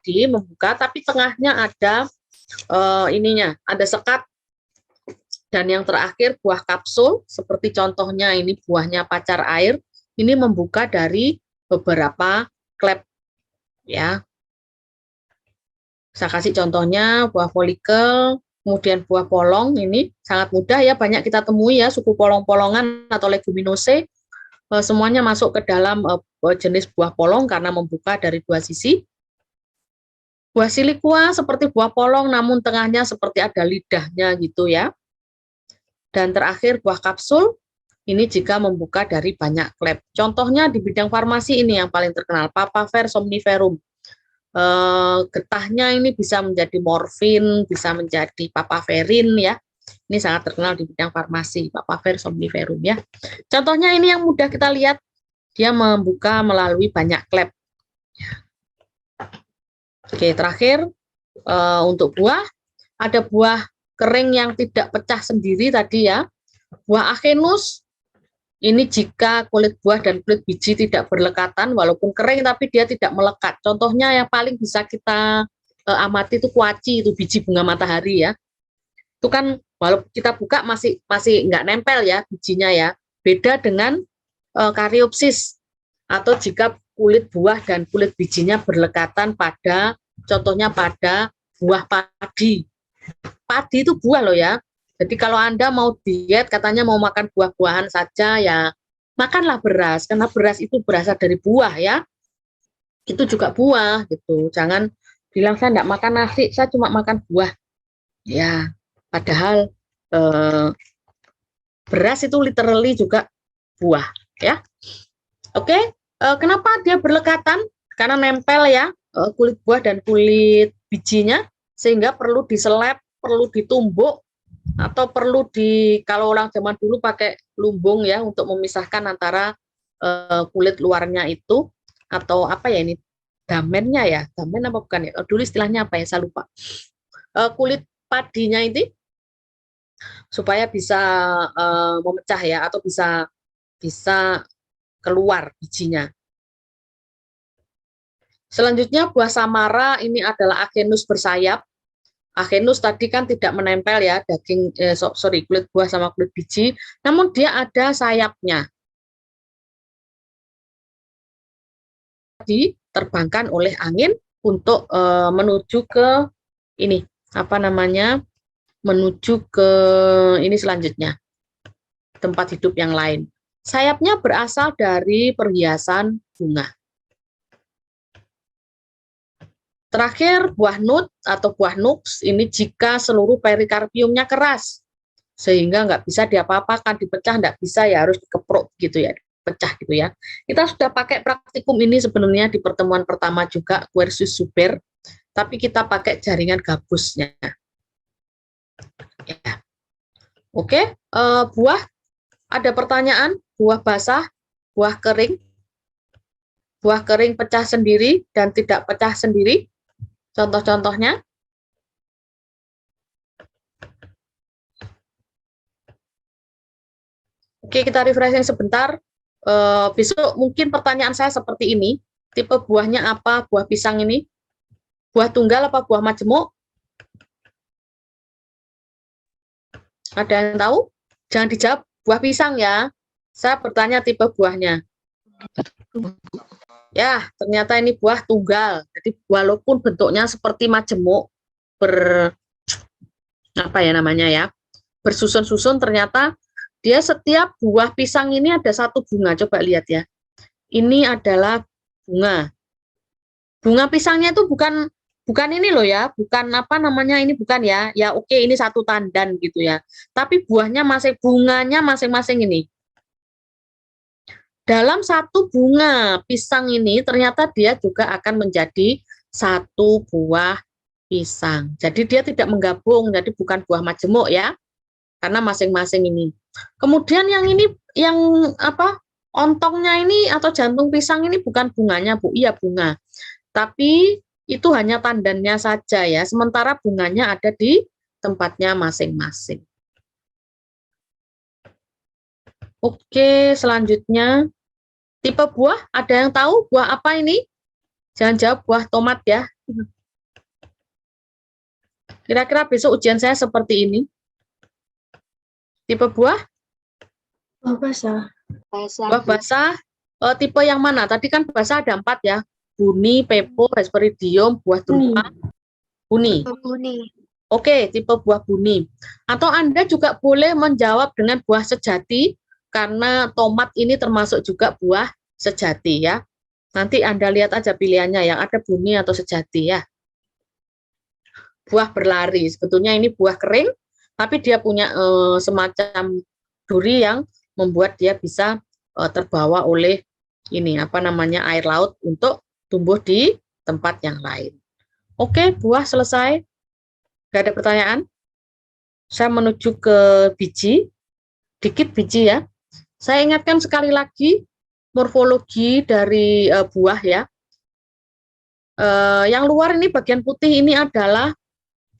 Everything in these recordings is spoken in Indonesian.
tadi membuka, tapi tengahnya ada ininya, ada sekat. Dan yang terakhir buah kapsul, seperti contohnya ini buahnya pacar air, ini membuka dari beberapa klep ya. Saya kasih contohnya buah folikel, kemudian buah polong, ini sangat mudah ya, banyak kita temui ya, suku polong-polongan atau leguminosae, semuanya masuk ke dalam jenis buah polong karena membuka dari dua sisi. Buah silikua seperti buah polong, namun tengahnya seperti ada lidahnya gitu ya. Dan terakhir buah kapsul, ini jika membuka dari banyak klep. Contohnya di bidang farmasi ini yang paling terkenal, Papaver somniferum. Getahnya ini bisa menjadi morfin, bisa menjadi papaverin ya. Ini sangat terkenal di bidang farmasi, Papaver somniferum ya. Contohnya ini yang mudah kita lihat, dia membuka melalui banyak klep. Oke, terakhir untuk buah, ada buah kering yang tidak pecah sendiri tadi ya. Buah Achenus, ini jika kulit buah dan kulit biji tidak berlekatan, walaupun kering tapi dia tidak melekat. Contohnya yang paling bisa kita amati itu kuaci, itu biji bunga matahari ya. Itu kan walaupun kita buka masih nggak nempel ya bijinya ya. Beda dengan Caryopsis, atau jika kulit buah dan kulit bijinya berlekatan pada, contohnya pada buah padi. Padi itu buah loh ya. Jadi kalau Anda mau diet, katanya mau makan buah-buahan saja, ya makanlah beras, karena beras itu berasal dari buah ya. Itu juga buah gitu. Jangan bilang saya enggak makan nasi, saya cuma makan buah. Ya, padahal beras itu literally juga buah ya. Oke, kenapa dia berlekatan? Karena nempel ya, kulit buah dan kulit bijinya, sehingga perlu diselep, perlu ditumbuk, atau perlu kalau orang zaman dulu pakai lumbung ya untuk memisahkan antara kulit luarnya itu, atau apa ya ini, damennya ya, damen apa bukan ya, dulu istilahnya apa ya, saya lupa. Kulit padinya ini supaya bisa memecah ya, atau bisa keluar bijinya. Selanjutnya buah samara, ini adalah Achenus bersayap. Achenus tadi kan tidak menempel ya kulit buah sama kulit biji, namun dia ada sayapnya. Diterbangkan oleh angin untuk menuju ke ini, apa namanya? Menuju ke ini selanjutnya, tempat hidup yang lain. Sayapnya berasal dari perhiasan bunga. Terakhir, buah nut atau buah nuts, ini jika seluruh perikarpiumnya keras, sehingga nggak bisa diapa-apakan, dipecah nggak bisa ya, harus dikeprok gitu ya, pecah gitu ya. Kita sudah pakai praktikum ini sebenarnya di pertemuan pertama juga, Quercus super, tapi kita pakai jaringan gabusnya. Ya. Oke, buah, ada pertanyaan, buah basah, buah kering pecah sendiri dan tidak pecah sendiri. Contoh-contohnya, oke, kita refreshing sebentar. Besok mungkin pertanyaan saya seperti ini, tipe buahnya apa buah pisang ini? Buah tunggal apa buah majemuk? Ada yang tahu? Jangan dijawab buah pisang ya. Saya bertanya tipe buahnya. Ya, ternyata ini buah tunggal. Jadi walaupun bentuknya seperti majemuk, apa ya namanya ya, bersusun-susun, ternyata dia setiap buah pisang ini ada satu bunga. Coba lihat ya. Ini adalah bunga. Bunga pisangnya itu bukan ini loh ya, bukan apa namanya, ini bukan ya. Ya oke, ini satu tandan gitu ya. Tapi buahnya bunganya masing-masing ini. Dalam satu bunga pisang ini ternyata dia juga akan menjadi satu buah pisang. Jadi dia tidak menggabung, jadi bukan buah majemuk ya, karena masing-masing ini. Kemudian yang ini, yang apa, ontongnya ini atau jantung pisang ini bukan bunganya Bu, iya bunga. Tapi itu hanya tandannya saja ya, sementara bunganya ada di tempatnya masing-masing. Oke, selanjutnya. Tipe buah, ada yang tahu buah apa ini? Jangan jawab buah tomat ya. Kira-kira besok ujian saya seperti ini. Tipe buah? Buah basah. Buah basah, tipe yang mana? Tadi kan basah ada 4 ya. Buni, pepo, hesperidium, buah drupa, buni. Buni. Oke, tipe buah buni. Atau Anda juga boleh menjawab dengan buah sejati, karena tomat ini termasuk juga buah sejati ya. Nanti Anda lihat aja pilihannya yang ada buni atau sejati ya. Buah berlari, sebetulnya ini buah kering, tapi dia punya semacam duri yang membuat dia bisa terbawa oleh ini apa namanya air laut untuk tumbuh di tempat yang lain. Oke, buah selesai. Gak ada pertanyaan? Saya menuju ke biji, dikit biji ya. Saya ingatkan sekali lagi morfologi dari buah ya. Yang luar ini bagian putih ini adalah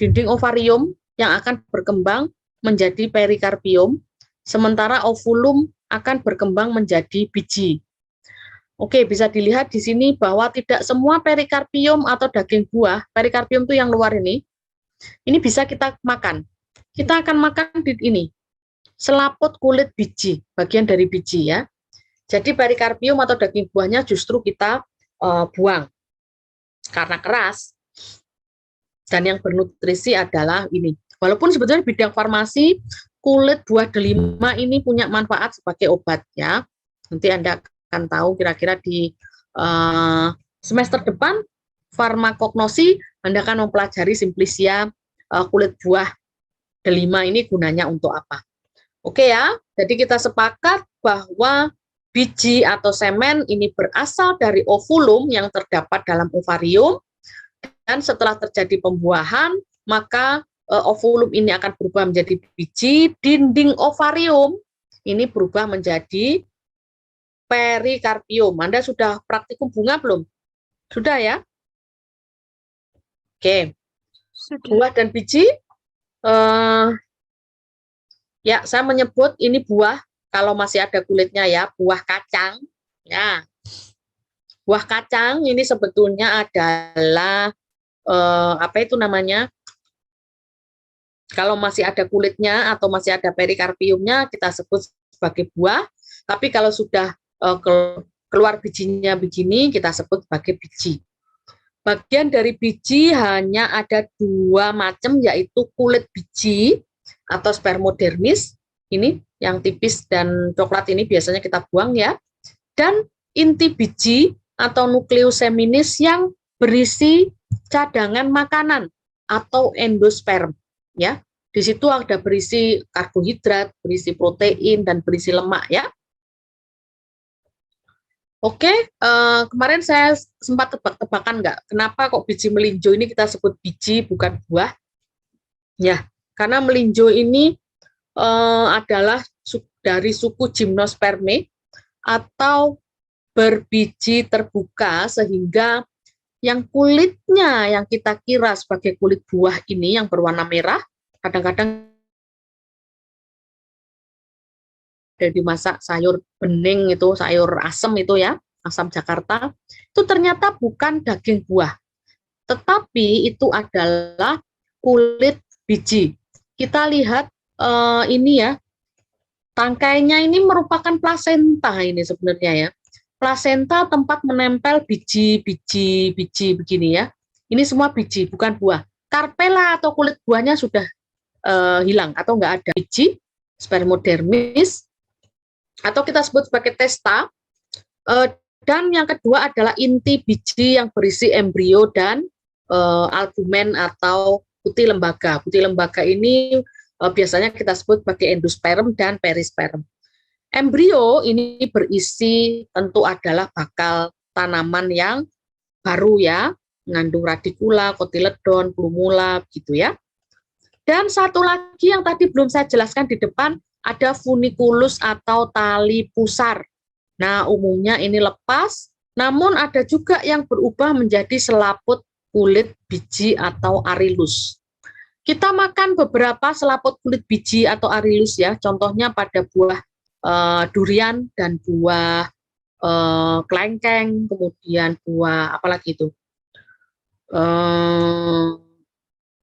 dinding ovarium yang akan berkembang menjadi perikarpium, sementara ovulum akan berkembang menjadi biji. Oke, bisa dilihat di sini bahwa tidak semua perikarpium atau daging buah, perikarpium itu yang luar ini bisa kita makan. Kita akan makan di ini, selaput kulit biji, bagian dari biji ya. Jadi perikarpium atau daging buahnya justru kita buang karena keras. Dan yang bernutrisi adalah ini. Walaupun sebetulnya bidang farmasi, kulit buah delima ini punya manfaat sebagai obat ya. Nanti Anda akan tahu kira-kira di semester depan farmakognosi Anda akan mempelajari simplisia kulit buah delima ini gunanya untuk apa. Oke ya, jadi kita sepakat bahwa biji atau semen ini berasal dari ovulum yang terdapat dalam ovarium, dan setelah terjadi pembuahan, maka ovulum ini akan berubah menjadi biji, dinding ovarium ini berubah menjadi perikarpium. Anda sudah praktikum bunga belum? Sudah ya? Oke. Sudah. Buah dan biji, ya saya menyebut ini buah, kalau masih ada kulitnya ya, buah kacang. Ya, buah kacang ini sebetulnya adalah apa itu namanya? Kalau masih ada kulitnya atau masih ada perikarpiumnya kita sebut sebagai buah. Tapi kalau sudah keluar bijinya begini kita sebut sebagai biji. Bagian dari biji hanya ada 2 macam, yaitu kulit biji atau spermodermis, ini yang tipis dan coklat ini biasanya kita buang ya, dan inti biji atau nukleus seminis yang berisi cadangan makanan atau endosperm ya. Di situ ada berisi karbohidrat, berisi protein dan berisi lemak ya. Oke, kemarin saya sempat tebak-tebakan nggak, kenapa kok biji melinjo ini kita sebut biji bukan buah? Ya, karena melinjo ini adalah dari suku Gymnospermae atau berbiji terbuka, sehingga yang kulitnya yang kita kira sebagai kulit buah ini yang berwarna merah, kadang-kadang dari dimasak sayur bening itu, sayur asem itu ya, asam Jakarta, itu ternyata bukan daging buah, tetapi itu adalah kulit biji. Kita lihat ini ya, tangkainya ini merupakan plasenta ini sebenarnya ya. Plasenta tempat menempel biji-biji begini ya. Ini semua biji, bukan buah. Karpela atau kulit buahnya sudah hilang atau nggak ada. Biji, spermodermis, atau kita sebut sebagai testa. Dan yang kedua adalah inti biji yang berisi embrio dan albumen atau putih lembaga. Putih lembaga ini biasanya kita sebut sebagai endosperm dan perisperm. Embrio ini berisi tentu adalah bakal tanaman yang baru ya, mengandung radikula, kotiledon, plumula, gitu ya. Dan satu lagi yang tadi belum saya jelaskan di depan, ada funiculus atau tali pusar. Nah, umumnya ini lepas, namun ada juga yang berubah menjadi selaput kulit biji atau arilus. Kita makan beberapa selaput kulit biji atau arilus ya, contohnya pada buah durian dan buah kelengkeng, kemudian buah apalagi itu, eh,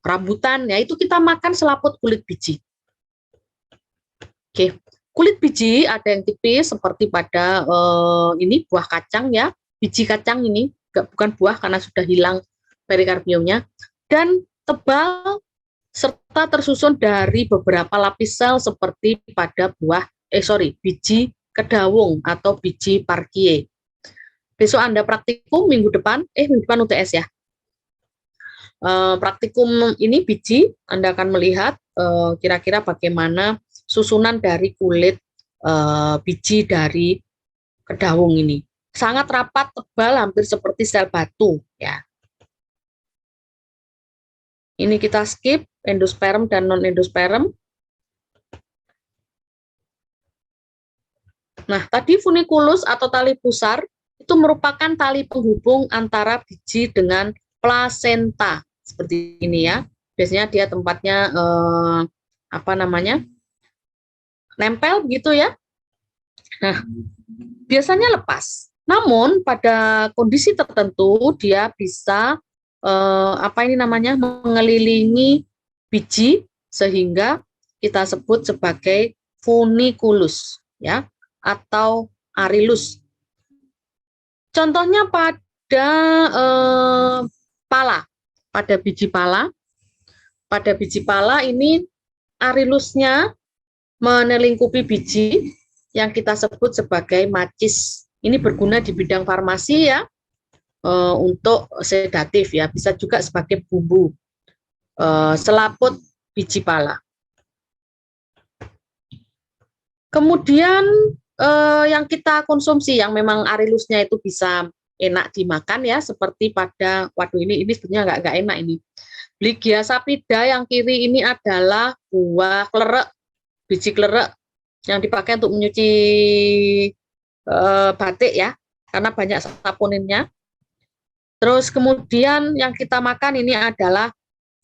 rambutan, ya itu kita makan selaput kulit biji. Oke, kulit biji ada yang tipis seperti pada ini buah kacang ya, biji kacang ini, bukan buah karena sudah hilang perikarpiumnya, dan tebal serta tersusun dari beberapa lapis sel seperti pada biji kedawung atau biji parkie. Besok Anda praktikum minggu depan UTS ya. Praktikum ini biji, Anda akan melihat kira-kira bagaimana susunan dari kulit biji dari kedawung ini. Sangat rapat, tebal, hampir seperti sel batu ya. Ini kita skip endosperm dan non-endosperm. Nah, tadi funiculus atau tali pusar itu merupakan tali penghubung antara biji dengan plasenta. Seperti ini ya. Biasanya dia tempatnya nempel gitu ya. Nah, biasanya lepas. Namun pada kondisi tertentu dia bisa mengelilingi biji sehingga kita sebut sebagai funiculus ya atau arilus. Contohnya pada pala, pada biji pala. Pada biji pala ini arilusnya menelingkupi biji yang kita sebut sebagai macis. Ini berguna di bidang farmasi ya, untuk sedatif ya, bisa juga sebagai bumbu. Selaput biji pala. Kemudian yang kita konsumsi yang memang arilusnya itu bisa enak dimakan ya, seperti pada, waduh ini sebenarnya nggak enak ini. Bligia sapida yang kiri ini adalah buah klerek, biji klerek yang dipakai untuk menyuci batik ya, karena banyak saponinnya. Terus kemudian yang kita makan ini adalah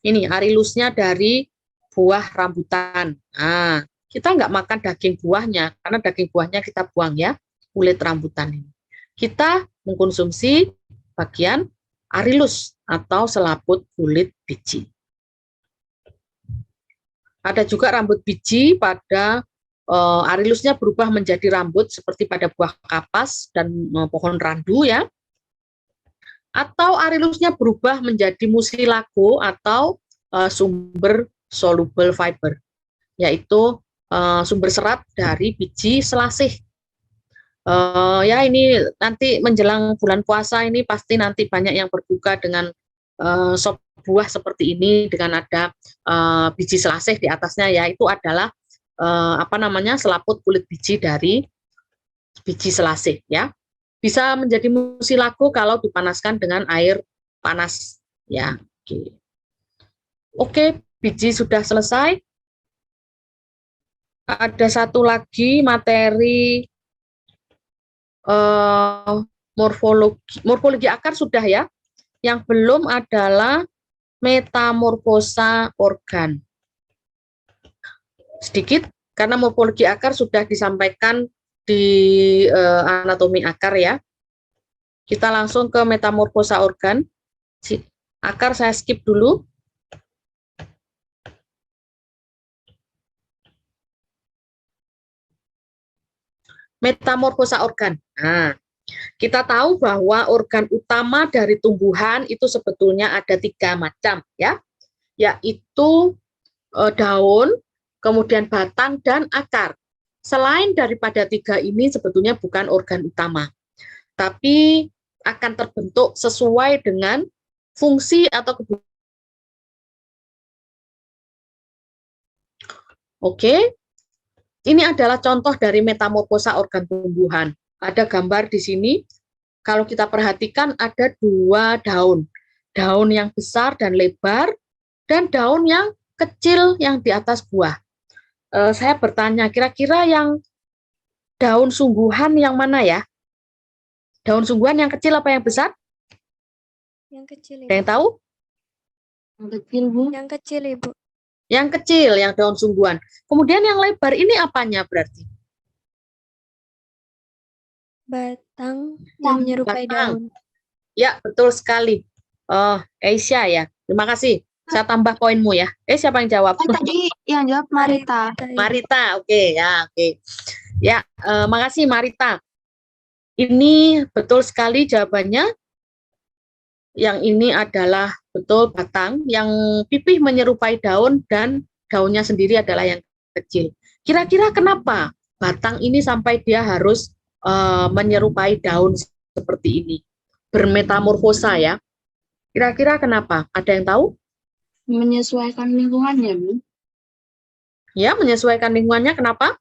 ini arilusnya dari buah rambutan. Nah, kita nggak makan daging buahnya, karena daging buahnya kita buang ya, kulit rambutan ini. Kita mengkonsumsi bagian arilus atau selaput kulit biji. Ada juga rambut biji pada arilusnya berubah menjadi rambut seperti pada buah kapas dan pohon randu ya. Atau arilusnya berubah menjadi musilago atau sumber soluble fiber, yaitu sumber serat dari biji selasih. Ya ini nanti menjelang bulan puasa ini pasti nanti banyak yang berbuka dengan sop buah seperti ini dengan ada biji selasih di atasnya ya, itu adalah selaput kulit biji dari biji selasih ya. Bisa menjadi musilago kalau dipanaskan dengan air panas ya. Oke, biji sudah selesai. Ada satu lagi materi morfologi akar sudah ya. Yang belum adalah metamorfosa organ. Sedikit karena morfologi akar sudah disampaikan di anatomi akar ya. Kita langsung ke metamorfosa organ. Akar saya skip dulu. Metamorfosa organ. Nah, kita tahu bahwa organ utama dari tumbuhan itu sebetulnya ada 3 macam ya, yaitu daun, kemudian batang dan akar. Selain daripada 3 ini sebetulnya bukan organ utama, tapi akan terbentuk sesuai dengan fungsi atau kebutuhan. Oke, ini adalah contoh dari metamorfosa organ tumbuhan. Ada gambar di sini. Kalau kita perhatikan ada 2 daun. Daun yang besar dan lebar, dan daun yang kecil yang di atas buah. Saya bertanya, kira-kira yang daun sungguhan yang mana ya? Daun sungguhan yang kecil apa yang besar? Yang kecil, Ibu. Ada yang tahu? Yang kecil, Bu. Yang kecil, Ibu. Yang kecil, yang daun sungguhan. Kemudian yang lebar ini apanya berarti? Batang yang menyerupai Batang. daun. Ya, betul sekali. Aisyah ya. Terima kasih. Saya tambah poinmu ya. Siapa yang jawab? Tadi yang jawab Marita. Marita, oke ya, oke. Ya, makasih Marita. Ini betul sekali jawabannya. Yang ini adalah betul batang, yang pipih menyerupai daun dan daunnya sendiri adalah yang kecil. Kira-kira kenapa batang ini sampai dia harus menyerupai daun seperti ini? Bermetamorfosa ya. Kira-kira kenapa? Ada yang tahu? Menyesuaikan lingkungannya, Bu. Ya, menyesuaikan lingkungannya kenapa?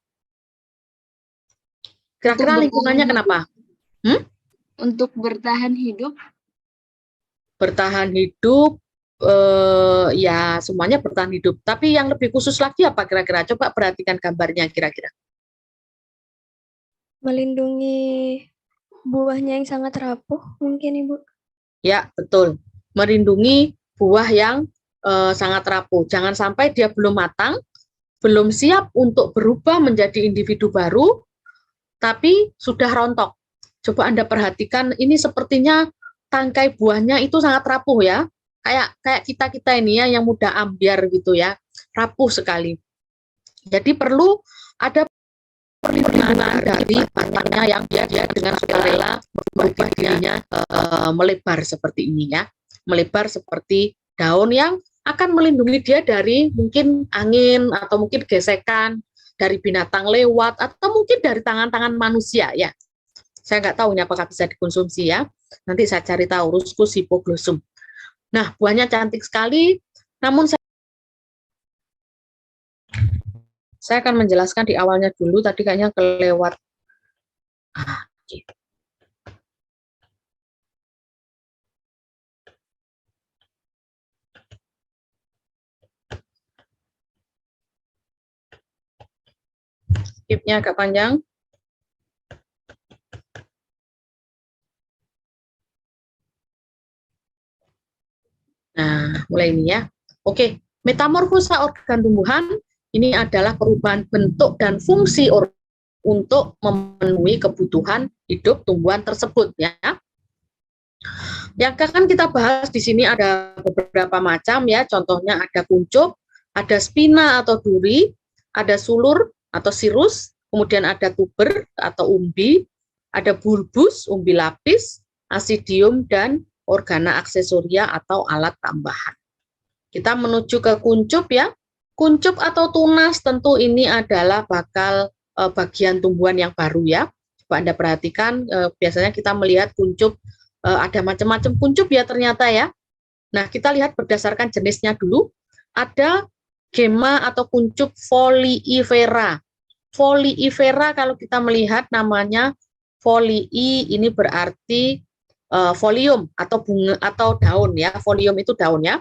Kira-kira lingkungannya kenapa? Untuk bertahan hidup. Bertahan hidup, ya semuanya bertahan hidup. Tapi yang lebih khusus lagi apa kira-kira? Coba perhatikan gambarnya kira-kira. Melindungi buahnya yang sangat rapuh, mungkin Ibu. Ya, betul. Melindungi buah yang sangat rapuh. Jangan sampai dia belum matang, belum siap untuk berubah menjadi individu baru, tapi sudah rontok. Coba Anda perhatikan, ini sepertinya tangkai buahnya itu sangat rapuh ya. Kayak kita ini ya yang mudah ambiar gitu ya. Rapuh sekali. Jadi perlu ada perlindungan dari batangnya yang dia dengan sukarela merubah dirinya melebar seperti ini ya. Melebar seperti daun yang akan melindungi dia dari mungkin angin atau mungkin gesekan dari binatang lewat atau mungkin dari tangan-tangan manusia ya. Saya nggak tahu ini apakah bisa dikonsumsi ya. Nanti saya cari tahu, Ruscus hypoglossum. Nah, buahnya cantik sekali, namun saya akan menjelaskan di awalnya dulu, tadi kayaknya kelewat. Skipnya agak panjang. Nah, mulai ini ya. Oke, metamorfosa organ tumbuhan ini adalah perubahan bentuk dan fungsi untuk memenuhi kebutuhan hidup tumbuhan tersebut ya. Yang akan kita bahas di sini ada beberapa macam ya. Contohnya ada kuncup, ada spina atau duri, ada sulur atau sirus, kemudian ada tuber atau umbi, ada bulbus, umbi lapis, asidium, dan organa aksesoria atau alat tambahan. Kita menuju ke kuncup ya. Kuncup atau tunas tentu ini adalah bakal bagian tumbuhan yang baru ya. Coba Anda perhatikan, biasanya kita melihat kuncup, ada macam-macam kuncup ya ternyata ya. Nah, kita lihat berdasarkan jenisnya dulu. Ada gema atau kuncup foliifera. Foliifera kalau kita melihat namanya folii ini berarti folium atau bunga atau daun ya. Folium itu daunnya.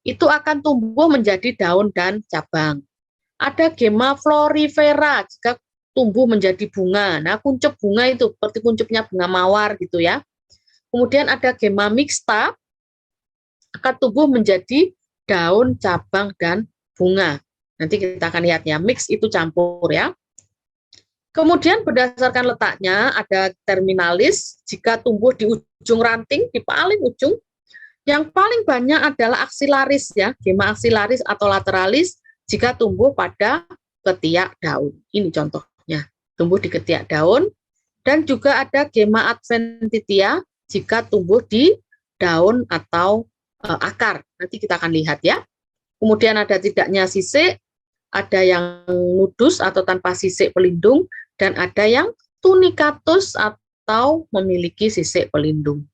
Itu akan tumbuh menjadi daun dan cabang. Ada gema florifera jika tumbuh menjadi bunga. Nah, kuncup bunga itu seperti kuncupnya bunga mawar gitu ya. Kemudian ada gema mixta akan tumbuh menjadi daun, cabang, dan bunga. Nanti kita akan lihatnya, mix itu campur ya. Kemudian berdasarkan letaknya ada terminalis, jika tumbuh di ujung ranting, di paling ujung. Yang paling banyak adalah aksilaris ya, gema aksilaris atau lateralis jika tumbuh pada ketiak daun. Ini contohnya, tumbuh di ketiak daun. Dan juga ada gema adventitia jika tumbuh di daun atau akar. Nanti kita akan lihat ya. Kemudian ada tidaknya sisik, ada yang nudus atau tanpa sisik pelindung, dan ada yang tunicatus atau memiliki sisik pelindung.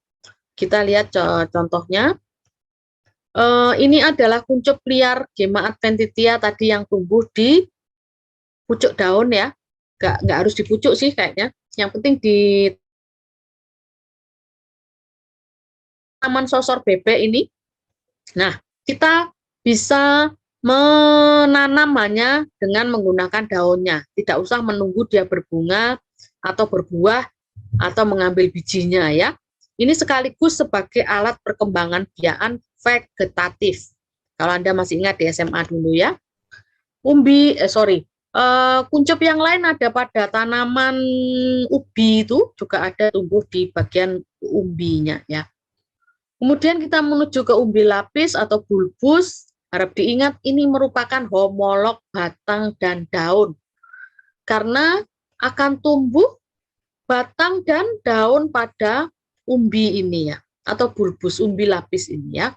Kita lihat contohnya. Ini adalah kuncup liar gema adventitia tadi yang tumbuh di pucuk daun ya. Nggak harus di pucuk sih kayaknya. Yang penting di taman sosor bebek ini. Nah, kita bisa menanamannya dengan menggunakan daunnya. Tidak usah menunggu dia berbunga atau berbuah atau mengambil bijinya ya. Ini sekaligus sebagai alat perkembangan biakan vegetatif. Kalau Anda masih ingat di SMA dulu ya. Kuncup yang lain ada pada tanaman ubi itu juga ada tumbuh di bagian umbinya ya. Kemudian kita menuju ke umbi lapis atau bulbus. Harap diingat ini merupakan homolog batang dan daun. Karena akan tumbuh batang dan daun pada umbi ini ya, atau bulbus umbi lapis ini ya.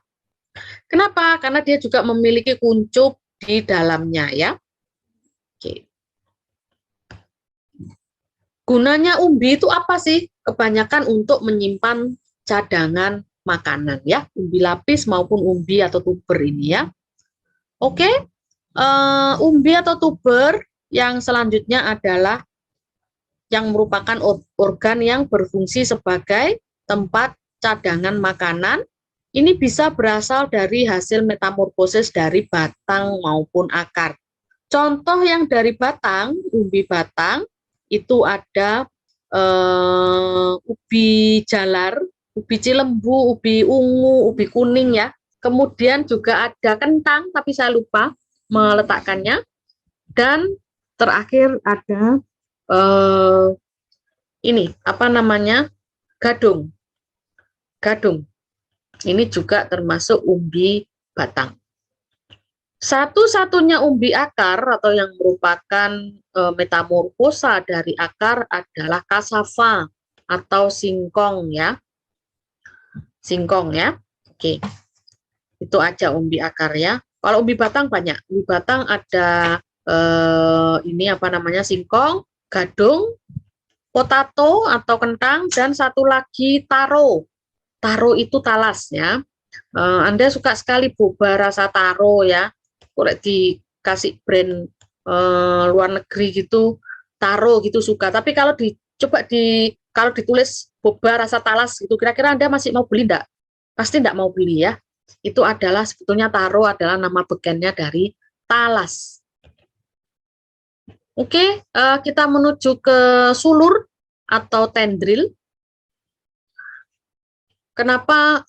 Kenapa? Karena dia juga memiliki kuncup di dalamnya ya. Oke. Gunanya umbi itu apa sih? Kebanyakan untuk menyimpan cadangan makanan ya, umbi lapis maupun umbi atau tuber ini ya. Oke, umbi atau tuber yang selanjutnya adalah yang merupakan organ yang berfungsi sebagai tempat cadangan makanan. Ini bisa berasal dari hasil metamorfosis dari batang maupun akar. Contoh yang dari batang, umbi batang, itu ada ubi jalar, ubi cilembu, ubi ungu, ubi kuning ya. Kemudian juga ada kentang, tapi saya lupa meletakkannya. Dan terakhir ada ini, apa namanya, gadung. Gadung. Ini juga termasuk umbi batang. Satu-satunya umbi akar atau yang merupakan metamorfosa dari akar adalah kasava atau singkong ya. Singkong ya. Oke. Itu aja umbi akar ya. Kalau umbi batang banyak. Umbi batang ada ini apa namanya, singkong, gadung, potato atau kentang, dan satu lagi taro. Taro itu talas ya. Anda suka sekali boba rasa taro ya. Kalau dikasih brand luar negeri gitu, taro gitu suka. Tapi kalau kalau ditulis boba rasa talas gitu, kira-kira Anda masih mau beli enggak? Pasti enggak mau beli ya. Itu adalah sebetulnya taro adalah nama bekennya dari talas. Oke, kita menuju ke sulur atau tendril. Kenapa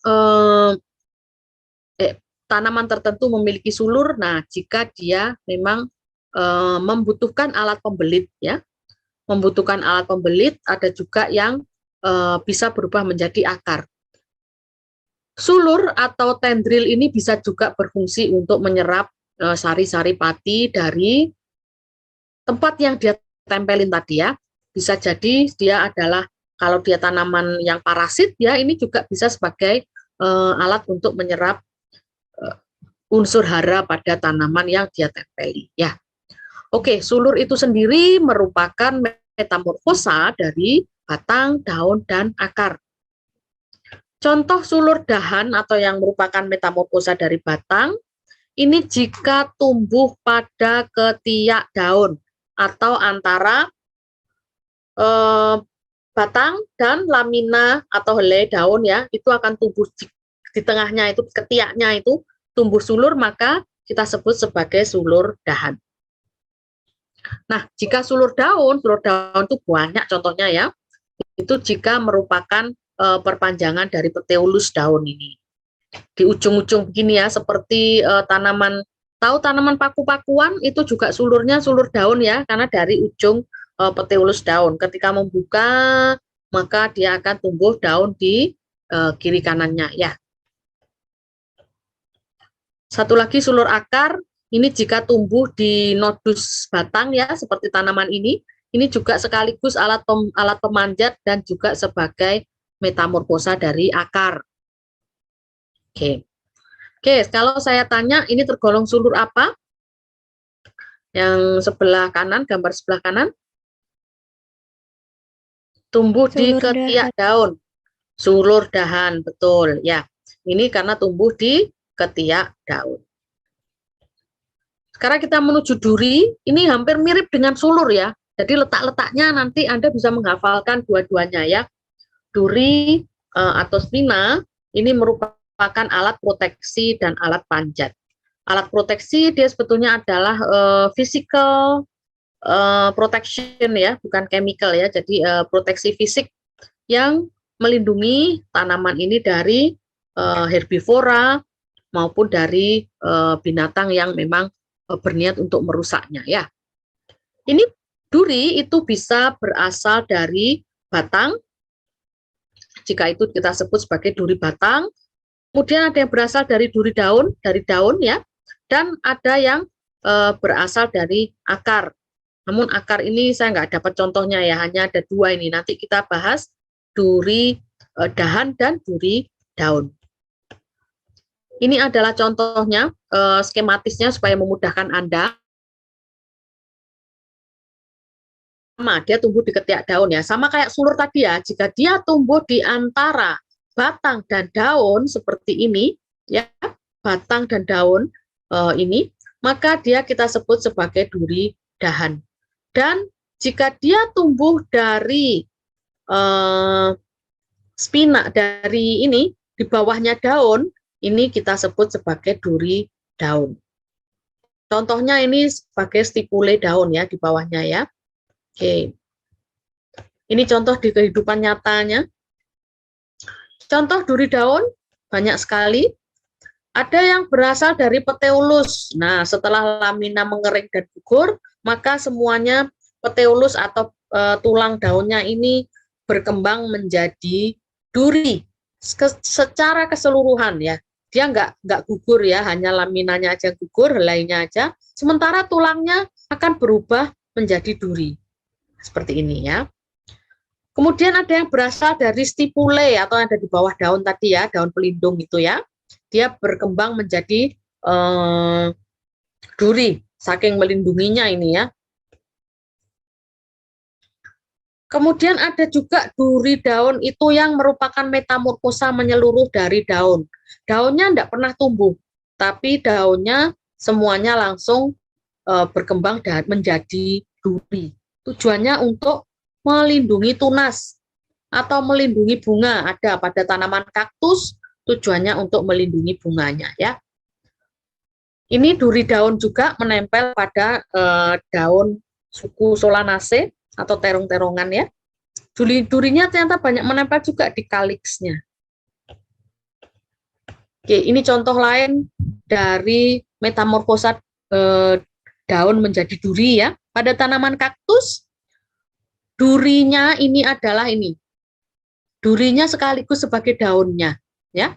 tanaman tertentu memiliki sulur? Nah, jika dia memang membutuhkan alat pembelit ya, membutuhkan alat pembelit, ada juga yang bisa berubah menjadi akar. Sulur atau tendril ini bisa juga berfungsi untuk menyerap sari-sari pati dari tempat yang dia tempelin tadi ya. Bisa jadi dia adalah, kalau dia tanaman yang parasit ya, ini juga bisa sebagai alat untuk menyerap unsur hara pada tanaman yang dia tempeli ya. Oke, sulur itu sendiri merupakan metamorfosa dari batang, daun, dan akar. Contoh sulur dahan atau yang merupakan metamorfosa dari batang, ini jika tumbuh pada ketiak daun atau antara batang dan lamina atau helai daun ya, itu akan tumbuh di tengahnya, itu ketiaknya itu tumbuh sulur, maka kita sebut sebagai sulur dahan. Nah, jika sulur daun itu banyak contohnya ya, itu jika merupakan perpanjangan dari peteolus daun ini. Di ujung-ujung begini ya, seperti tanaman, tahu tanaman paku-pakuan itu juga sulurnya sulur daun ya, karena dari ujung peteolus daun. Ketika membuka, maka dia akan tumbuh daun di kiri kanannya ya. Satu lagi sulur akar, ini jika tumbuh di nodus batang ya, seperti tanaman ini juga sekaligus alat pemanjat dan juga sebagai metamorfosa dari akar. Oke. Oke, kalau saya tanya ini tergolong sulur apa? Yang sebelah kanan, gambar sebelah kanan. Tumbuh di ketiak daun. Sulur dahan, betul ya. Ini karena tumbuh di ketiak daun. Sekarang kita menuju duri, ini hampir mirip dengan sulur ya. Jadi letak-letaknya nanti Anda bisa menghafalkan dua-duanya ya. Duri atau spina ini merupakan alat proteksi dan alat panjat. Alat proteksi dia sebetulnya adalah physical protection ya, bukan chemical ya. Jadi proteksi fisik yang melindungi tanaman ini dari herbivora maupun dari binatang yang memang berniat untuk merusaknya ya. Ini duri itu bisa berasal dari batang. Jika itu kita sebut sebagai duri batang, Kemudian ada yang berasal dari duri daun, ya, dan ada yang berasal dari akar. Namun akar ini saya nggak dapat contohnya ya, hanya ada dua ini. Nanti kita bahas duri dahan dan duri daun. Ini adalah contohnya, skematisnya supaya memudahkan Anda. Dia tumbuh di ketiak daun ya, sama kayak sulur tadi ya. Jika dia tumbuh di antara batang dan daun seperti ini ya, batang dan daun ini, maka dia kita sebut sebagai duri dahan. Dan jika dia tumbuh dari spina, dari ini di bawahnya daun, ini kita sebut sebagai duri daun. Contohnya ini sebagai stipule daun ya, di bawahnya ya. Oke. Ini contoh di kehidupan nyatanya. Contoh duri daun banyak sekali. Ada yang berasal dari peteolus. Nah, setelah lamina mengering dan gugur, maka semuanya peteolus atau tulang daunnya ini berkembang menjadi duri secara keseluruhan ya. Dia nggak gugur ya, hanya laminanya aja gugur, helainya aja. Sementara tulangnya akan berubah menjadi duri. Seperti ini ya. Kemudian ada yang berasal dari stipule atau ada di bawah daun tadi ya, daun pelindung itu ya. Dia berkembang menjadi duri, saking melindunginya ini ya. Kemudian ada juga duri daun itu yang merupakan metamorfosa menyeluruh dari daun. Daunnya tidak pernah tumbuh, tapi daunnya semuanya langsung berkembang dan menjadi duri. Tujuannya untuk melindungi tunas atau melindungi bunga. Ada pada tanaman kaktus, tujuannya untuk melindungi bunganya ya. Ini duri daun juga menempel pada daun suku Solanaceae atau terong-terongan ya. Durinya ternyata banyak menempel juga di kaliksnya. Oke, ini contoh lain dari metamorfosa daun menjadi duri ya. Pada tanaman kaktus, durinya ini adalah ini. Durinya sekaligus sebagai daunnya ya.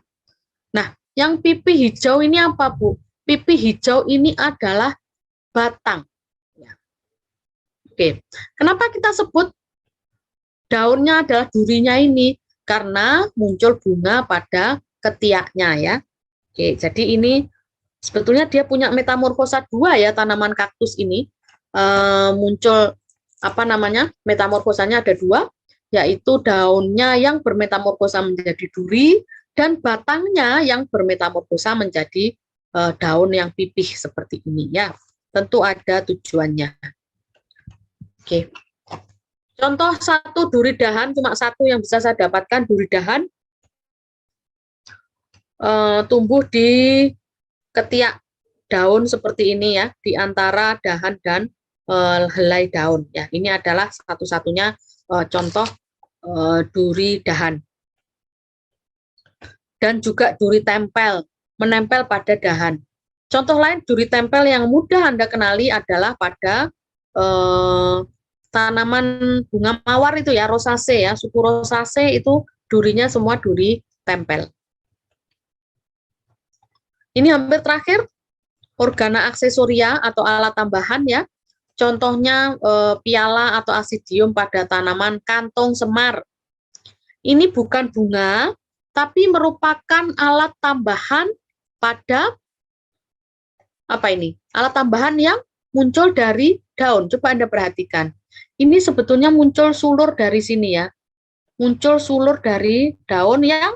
Nah, yang pipi hijau ini apa, Bu? Pipi hijau ini adalah batang. Oke, kenapa kita sebut daunnya adalah durinya ini? Karena muncul bunga pada ketiaknya ya. Oke, jadi ini sebetulnya dia punya metamorfosa dua ya, tanaman kaktus ini. Muncul apa namanya? Metamorfosanya ada dua, yaitu daunnya yang bermetamorfosa menjadi duri dan batangnya yang bermetamorfosa menjadi daun yang pipih seperti ini ya. Tentu ada tujuannya. Oke. Contoh satu duri dahan, cuma satu yang bisa saya dapatkan, duri dahan tumbuh di ketiak daun seperti ini ya, di antara dahan dan helai daun ya. Ini adalah satu-satunya contoh duri dahan. Dan juga duri tempel, menempel pada dahan. Contoh lain duri tempel yang mudah Anda kenali adalah pada tanaman bunga mawar itu ya, rosaceae ya, suku rosaceae itu durinya semua duri tempel. Ini hampir terakhir, organa aksesoria atau alat tambahan ya. Contohnya piala atau asidium pada tanaman kantong semar. Ini bukan bunga, tapi merupakan alat tambahan pada apa ini? Alat tambahan yang muncul dari daun. Coba Anda perhatikan. Ini sebetulnya muncul sulur dari sini ya. Muncul sulur dari daun yang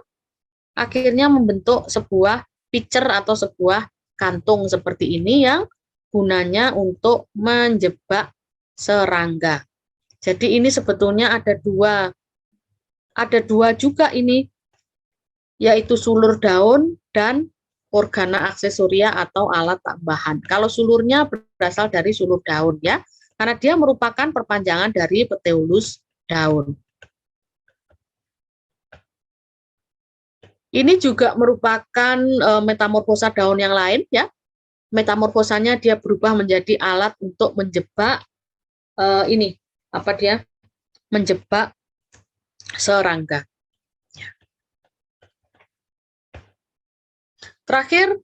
akhirnya membentuk sebuah pitcher atau sebuah kantung seperti ini yang gunanya untuk menjebak serangga. Jadi ini sebetulnya ada dua juga ini, yaitu sulur daun dan organa aksesoria atau alat tambahan. Kalau sulurnya berasal dari sulur daun ya, karena dia merupakan perpanjangan dari peteolus daun. Ini juga merupakan metamorfosa daun yang lain ya. Metamorfosanya dia berubah menjadi alat untuk menjebak ini apa dia? Menjebak serangga. Terakhir,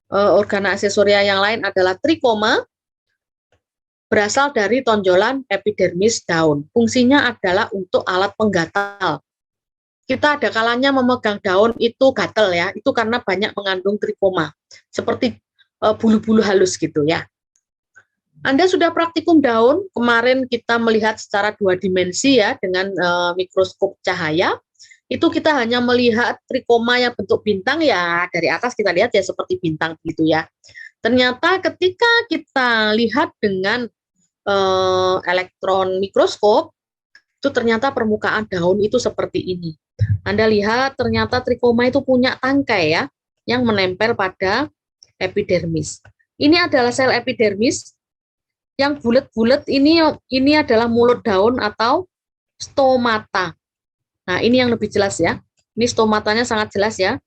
organa aksesoria yang lain adalah trikoma, berasal dari tonjolan epidermis daun. Fungsinya adalah untuk alat penggatal. Kita ada kalanya memegang daun itu gatel ya, itu karena banyak mengandung trikoma, seperti bulu-bulu halus gitu ya. Anda sudah praktikum daun, kemarin kita melihat secara 2 dimensi ya, dengan mikroskop cahaya. Itu kita hanya melihat trikoma yang bentuk bintang ya, dari atas kita lihat ya seperti bintang gitu ya. Ternyata ketika kita lihat dengan elektron mikroskop, itu ternyata permukaan daun itu seperti ini. Anda lihat ternyata trikoma itu punya tangkai ya, yang menempel pada epidermis. Ini adalah sel epidermis yang bulat-bulat, ini adalah mulut daun atau stomata. Nah, ini yang lebih jelas ya. Ini stomatanya sangat jelas ya.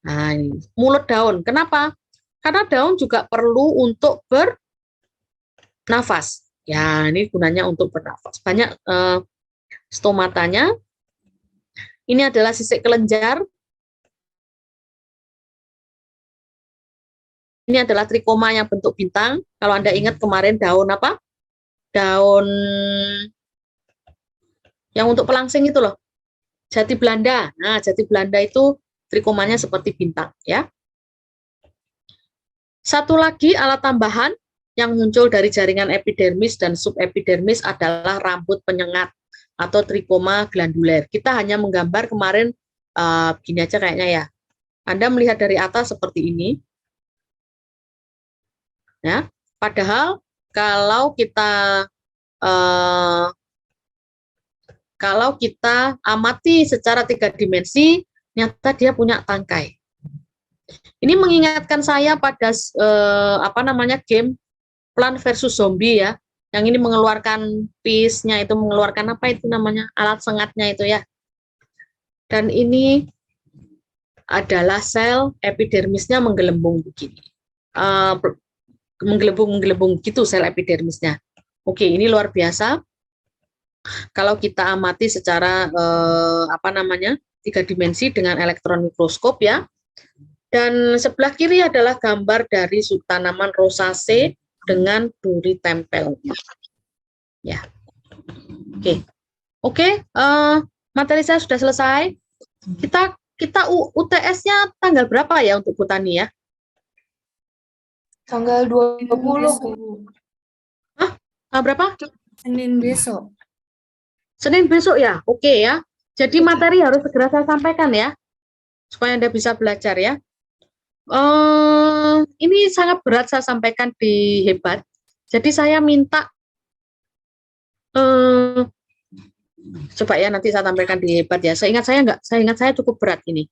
Nah, ini mulut daun. Kenapa? Karena daun juga perlu untuk bernafas. Ya, ini gunanya untuk bernafas. Banyak stomatanya. Ini adalah sisik kelenjar. Ini adalah trikoma yang bentuk bintang. Kalau Anda ingat kemarin daun apa? Daun yang untuk pelangsing itu loh. Jati Belanda. Nah, jati Belanda itu trikomanya seperti bintang ya. Satu lagi alat tambahan yang muncul dari jaringan epidermis dan subepidermis adalah rambut penyengat atau trikoma glanduler. Kita hanya menggambar kemarin gini aja kayaknya ya. Anda melihat dari atas seperti ini. Ya, padahal kalau kita amati secara 3 dimensi, nyata dia punya tangkai. Ini mengingatkan saya pada game Plant versus Zombie ya, yang ini mengeluarkan piece-nya itu, mengeluarkan apa itu namanya, alat sengatnya itu ya. Dan ini adalah sel epidermisnya menggelembung begini, menggelembung gitu sel epidermisnya. Oke, ini luar biasa. Kalau kita amati secara 3 dimensi dengan elektron mikroskop ya. Dan sebelah kiri adalah gambar dari tanaman rosacea dengan duri tempel. Ya. Oke, materi saya sudah selesai. Kita UTS-nya tanggal berapa ya untuk botani ya? Tanggal 20. Hah? Berapa? Senin besok. Senin besok ya? Oke ya. Jadi materi harus segera saya sampaikan ya, supaya Anda bisa belajar ya. Ini sangat berat saya sampaikan di Hebat. Jadi saya minta, coba ya nanti saya sampaikan di Hebat ya. Saya ingat saya cukup berat ini.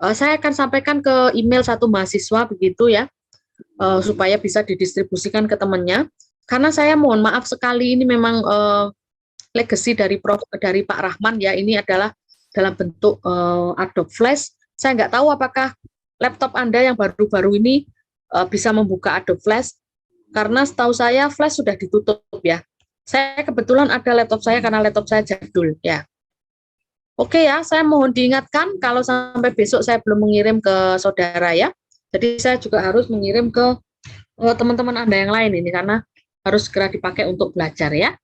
Saya akan sampaikan ke email satu mahasiswa begitu ya, supaya bisa didistribusikan ke temannya. Karena saya mohon maaf sekali, ini memang legacy dari Pak Rahman ya, ini adalah dalam bentuk Adobe Flash. Saya nggak tahu apakah laptop Anda yang baru-baru ini bisa membuka Adobe Flash, karena setahu saya Flash sudah ditutup ya. Saya kebetulan ada laptop saya karena laptop saya jadul ya. Oke ya, saya mohon diingatkan kalau sampai besok saya belum mengirim ke saudara ya. Jadi saya juga harus mengirim ke teman-teman Anda yang lain ini, karena harus segera dipakai untuk belajar ya.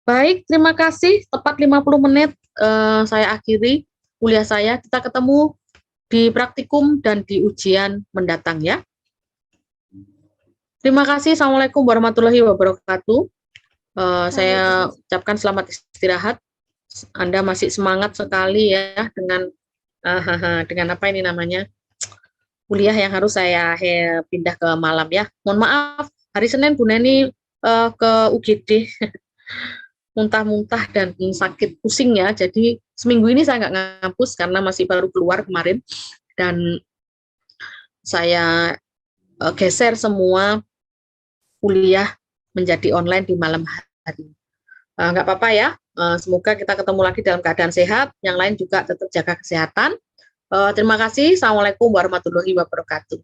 Baik, terima kasih. Tepat 50 menit saya akhiri kuliah saya. Kita ketemu di praktikum dan di ujian mendatang ya. Terima kasih. Assalamualaikum warahmatullahi wabarakatuh. Saya ucapkan selamat istirahat. Anda masih semangat sekali ya dengan apa ini namanya, kuliah yang harus saya pindah ke malam ya. Mohon maaf, hari Senin Bu Neni ke UGD muntah-muntah dan sakit pusing ya. Jadi seminggu ini saya nggak ngampus karena masih baru keluar kemarin, dan saya geser semua kuliah menjadi online di malam hari. Nggak apa-apa ya. Semoga kita ketemu lagi dalam keadaan sehat. Yang lain juga tetap jaga kesehatan. Terima kasih. Assalamualaikum warahmatullahi wabarakatuh.